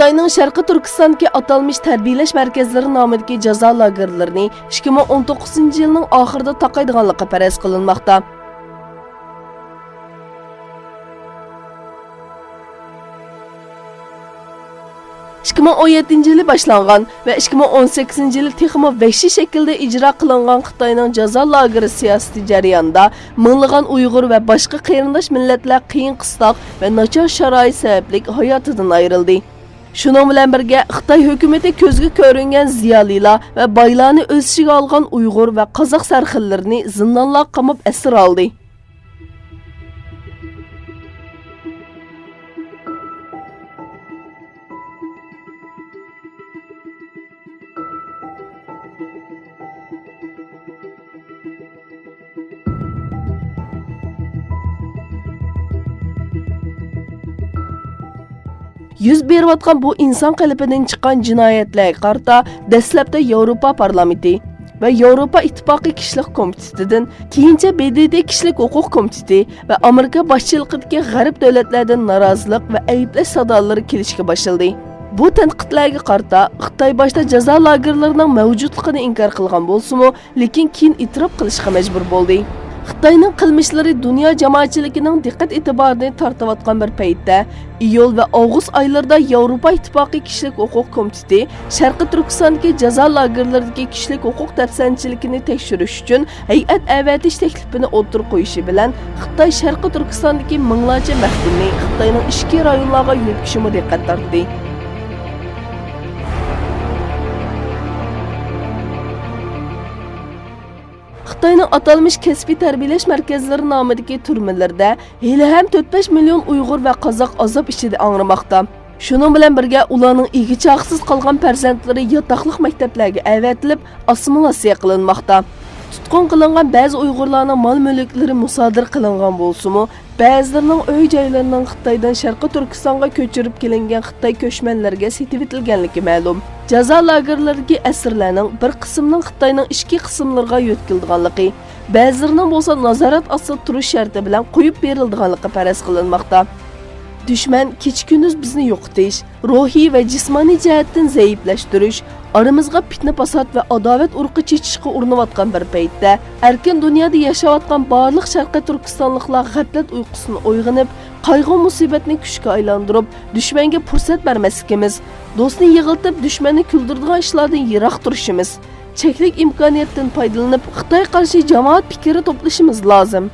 Xitoyning Sharqiy Turkistondagi atalmış tarbiyalash markazlari nomidagi jazo lagerlarini 2019-yilning oxirida taqaydiganligi faraz qilinmoqda. (2017-yili boshlangan va 2018-yili texmo vahshiy shaklda ijro qilingan Xitoyning jazo lageri siyosati jarayonida minglagan Uyg'ur va boshqa qarindosh millatlar qiyin qistoq va nachar sharoit sababli hayotidan ayrildi. Şunun bilan birga Xitoy hukumatı ko'zga ko'ringan ziyolilar va boylarni o'z ichiga olgan Uyg'ur va qozoq sarxillarni zindonlarga qamab asir oldi. Yüz beriyotgan bu inson qalbidan chiqqan jinoyatlarga qarata dastlabda Yevropa parlamenti va Yevropa ittifoqi kishilik komitetidan, keyincha BDD kishilik huquq komiteti va Amerika boshchiligidagi g'arb davlatlardan norozilik va ayblash sadolari kelishga boshladi. Bu tanqidlarga qarata Xitoy boshda jazo lagerlarining mavjudligini inkor qilgan bo'lsa-mu, lekin keyin e'tirof qilishga majbur bo'ldi. Xitoyning qilmishlari dunyo jamoatchiligining diqqat e'tiborini tortayotgan bir paytda iyul va avgust oylarida Yevropa ittifoqi kishilik huquq komiteti Sharqiy Turkistondagi jazo lagerlaridagi kishilik huquq tafsanchiligini tekshirish uchun hay'at avatish taklifini o'tirib qo'yishi bilan Xitoy Sharqiy Turkistondagi minglarcha mahkumni Xitoyning ichki rayonlarga yo'tkazishga diqqat tortdi. Xitoyning atalmış kasbiy tarbiyalash markazlari nomidagi turmalarda hali ham 4-5 million Uyg'ur va qozoq azob ichida angramoqda. Shuning bilan birga ularning egichaqsiz qolgan farzandlari yotoqliq maktablarga avatilib, assimilyatsiya qilinmoqda. Tutqun qilingan ba'zi Uyg'urlarning mol-mulklari musodir qilingan bo'lsa-mu, ba'zilarining uy joylarining Xitoydan Sharqiy Turkistonga ko'chirib kelingan Xitoy ko'chmanlarga setib etilganligi ma'lum. Jazo lagerlariga asirlarning bir qismining Xitoyning ichki qismlariga yo'tkazilganligi, ba'zilarining bo'lsa nazorat ostida turish sharti bilan qo'yib berilganligi faraz qilinmoqda. Düşman kecha-kunduz bizni yo'qotish, ruhiy va jismoniy jihatdan zaiflashtirish, aramizga fitna fasod va adovat urqi chechishga urinayotgan bir paytda erkin dunyoda yashayotgan barliq Sharqiy Turkistonliklar g'aflat uyqusidan uyg'onib, qayg'u musibatni kuchga aylantirib, dushmanga fursat bermasligimiz, do'stni yig'iltib dushmanni kuldiradigan ishlardan yiroq turishimiz, cheklik imkoniyatdan foydalanib Xitoy qarshi jamoat fikri to'plashimiz lozim.